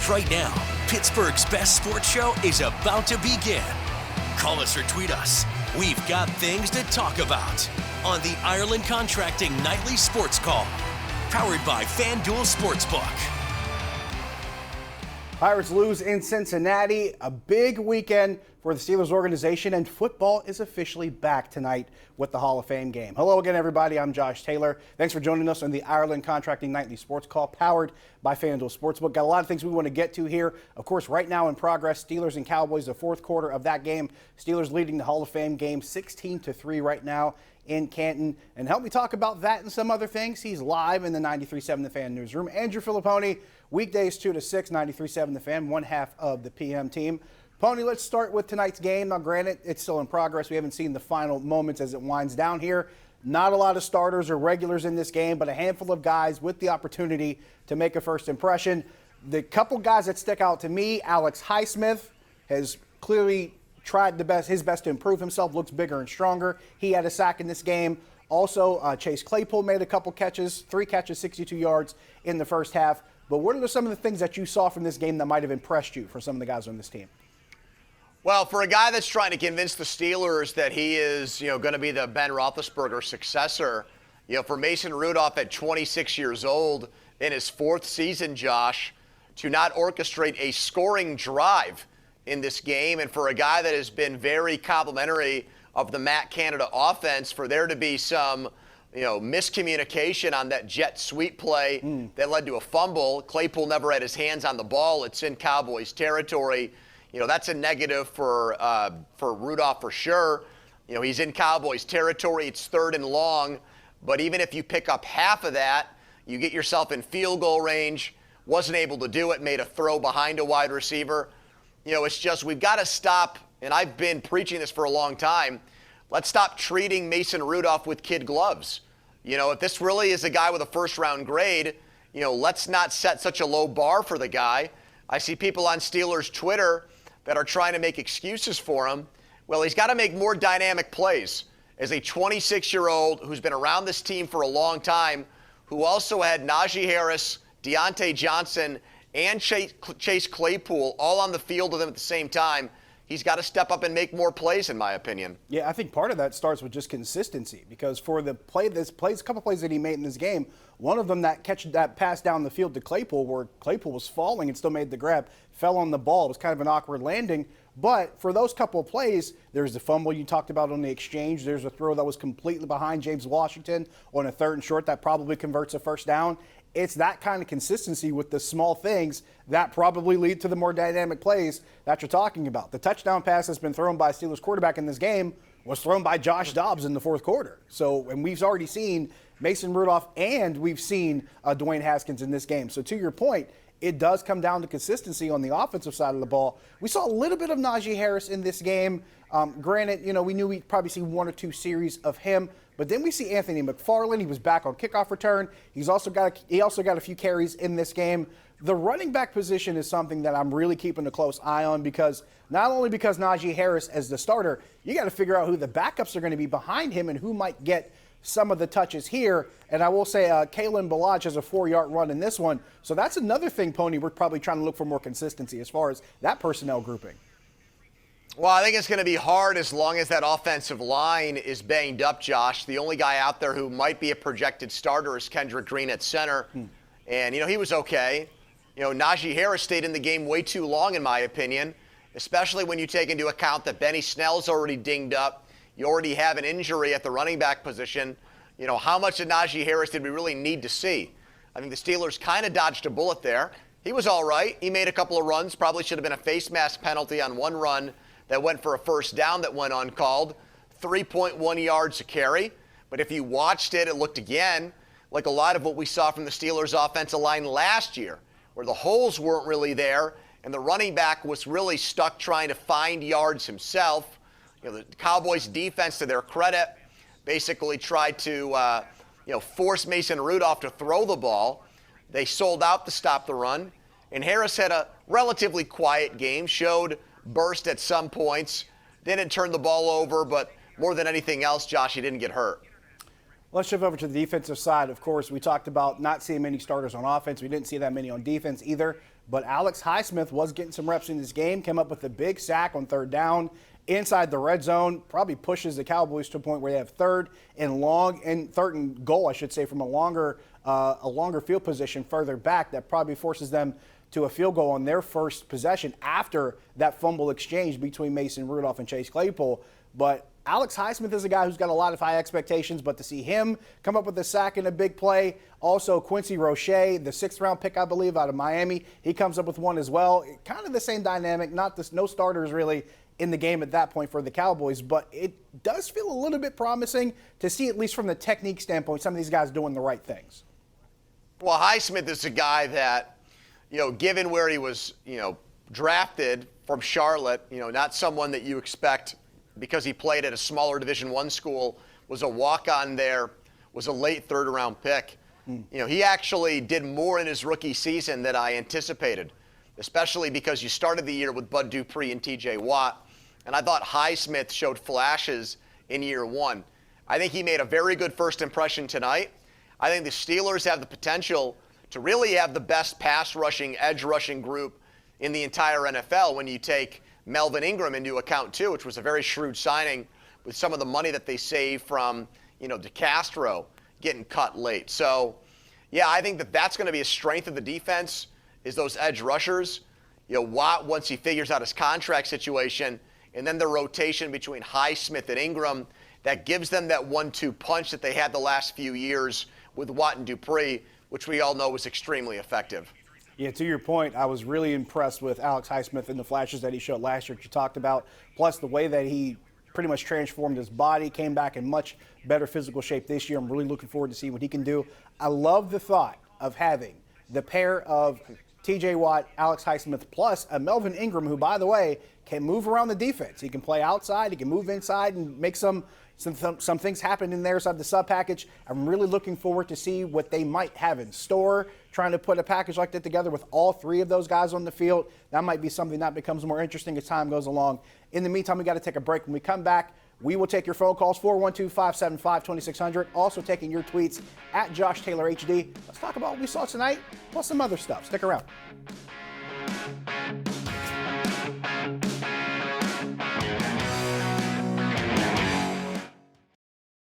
Right now, Pittsburgh's best sports show is about to begin. Call us or tweet us. We've got things to talk about on the Ireland Contracting Nightly Sports Call, powered by FanDuel Sportsbook. Pirates lose in Cincinnati. A big weekend for the Steelers organization, and football is officially back tonight with the Hall of Fame game. Hello again, everybody. I'm Josh Taylor. Thanks for joining us on the Ireland Contracting Nightly Sports Call, powered by FanDuel Sportsbook. Got a lot of things we want to get to here. Of course, right now in progress, Steelers and Cowboys, the fourth quarter of that game. Steelers leading the Hall of Fame game 16-3 right now in Canton. And help me talk about that and some other things. He's live in the 93.7 The Fan newsroom. Andrew Fillipponi, weekdays 2 to 6, 93.7 The Fan, one half of the PM team. Pony, let's start with tonight's game. Now, granted, it's still in progress. We haven't seen the final moments as it winds down here. Not a lot of starters or regulars in this game, but a handful of guys with the opportunity to make a first impression. The couple guys that stick out to me, Alex Highsmith has clearly tried his best to improve himself, looks bigger and stronger. He had a sack in this game. Also, Chase Claypool made a couple catches, 3 catches, 62 yards in the first half. But what are some of the things that you saw from this game that might have impressed you for some of the guys on this team? Well, for a guy that's trying to convince the Steelers that he is, going to be the Ben Roethlisberger successor, for Mason Rudolph at 26 years old in his 4th season, Josh, to not orchestrate a scoring drive in this game, and for a guy that has been very complimentary of the Matt Canada offense, for there to be some, miscommunication on that jet sweep play that led to a fumble. Claypool never had his hands on the ball. It's in Cowboys territory. That's a negative for Rudolph for sure. He's in Cowboys territory. It's 3rd and long. But even if you pick up half of that, you get yourself in field goal range. Wasn't able to do it. Made a throw behind a wide receiver. It's just we've got to stop, and I've been preaching this for a long time, let's stop treating Mason Rudolph with kid gloves. If this really is a guy with a first-round grade, let's not set such a low bar for the guy. I see people on Steelers Twitter that are trying to make excuses for him. Well, he's got to make more dynamic plays. As a 26-year-old who's been around this team for a long time, who also had Najee Harris, Deontay Johnson, and Chase Claypool all on the field with him at the same time, he's got to step up and make more plays, in my opinion. Yeah, I think part of that starts with just consistency, because for the couple plays that he made in this game, one of them that pass down the field to Claypool, where Claypool was falling and still made the grab, fell on the ball. It was kind of an awkward landing. But for those couple of plays, there's the fumble you talked about on the exchange. There's a throw that was completely behind James Washington on a 3rd and short that probably converts a first down. It's that kind of consistency with the small things that probably lead to the more dynamic plays that you're talking about. The touchdown pass that's been thrown by Steelers quarterback in this game was thrown by Josh Dobbs in the 4th quarter. And we've already seen Mason Rudolph and we've seen Dwayne Haskins in this game. So to your point, it does come down to consistency on the offensive side of the ball. We saw a little bit of Najee Harris in this game. Granted, we knew we'd probably see 1 or 2 series of him. But then we see Anthony McFarland. He was back on kickoff return. He also got a few carries in this game. The running back position is something that I'm really keeping a close eye on, because not only because Najee Harris as the starter, you got to figure out who the backups are going to be behind him and who might get some of the touches here. And I will say Kalen Ballage has a 4-yard run in this one. So that's another thing, Pony, we're probably trying to look for more consistency as far as that personnel grouping. Well, I think it's going to be hard as long as that offensive line is banged up, Josh. The only guy out there who might be a projected starter is Kendrick Green at center. And, he was okay. Najee Harris stayed in the game way too long, in my opinion, especially when you take into account that Benny Snell's already dinged up. You already have an injury at the running back position. How much of Najee Harris did we really need to see? I think the Steelers kind of dodged a bullet there. He was all right. He made a couple of runs. Probably should have been a face mask penalty on one run that went for a first down that went uncalled. 3.1 yards a carry. But if you watched it, it looked again like a lot of what we saw from the Steelers' offensive line last year, where the holes weren't really there and the running back was really stuck trying to find yards himself. The Cowboys' defense, to their credit, basically tried to force Mason Rudolph to throw the ball. They sold out to stop the run. And Harris had a relatively quiet game, showed burst at some points, didn't turn the ball over, but more than anything else, Josh, he didn't get hurt. Let's shift over to the defensive side. Of course, we talked about not seeing many starters on offense. We didn't see that many on defense either. But Alex Highsmith was getting some reps in this game, came up with a big sack on 3rd down inside the red zone, probably pushes the Cowboys to a point where they have 3rd and goal, I should say, from a longer field position further back. That probably forces them to a field goal on their first possession after that fumble exchange between Mason Rudolph and Chase Claypool. But Alex Highsmith is a guy who's got a lot of high expectations, but to see him come up with a sack and a big play, also Quincy Roche, the 6th-round pick, I believe, out of Miami, he comes up with one as well. Kind of the same dynamic, no starters really in the game at that point for the Cowboys, but it does feel a little bit promising to see, at least from the technique standpoint, some of these guys doing the right things. Well, Highsmith is a guy that, given where he was, drafted from Charlotte, not someone that you expect because he played at a smaller Division I school, was a walk-on there, was a late 3rd-round pick. He actually did more in his rookie season than I anticipated, especially because you started the year with Bud Dupree and T.J. Watt, and I thought Highsmith showed flashes in year 1. I think he made a very good first impression tonight. I think the Steelers have the potential to really have the best pass-rushing, edge-rushing group in the entire NFL when you take Melvin Ingram into account too, which was a very shrewd signing with some of the money that they saved from, DeCastro getting cut late. So, yeah, I think that's going to be a strength of the defense is those edge rushers. Watt, once he figures out his contract situation, and then the rotation between Highsmith and Ingram, that gives them that 1-2 punch that they had the last few years with Watt and Dupree, which we all know was extremely effective. Yeah, to your point, I was really impressed with Alex Highsmith and the flashes that he showed last year that you talked about, plus the way that he pretty much transformed his body, came back in much better physical shape this year. I'm really looking forward to seeing what he can do. I love the thought of having the pair of T.J. Watt, Alex Highsmith, plus a Melvin Ingram, who, by the way, can move around the defense. He can play outside, he can move inside and make some things happen in there inside the sub package. I'm really looking forward to see what they might have in store, trying to put a package like that together with all 3 of those guys on the field. That might be something that becomes more interesting as time goes along. In the meantime, we got to take a break. When we come back, we will take your phone calls, 412-575-2600. Also taking your tweets at Josh Taylor HD. Let's talk about what we saw tonight, plus some other stuff. Stick around.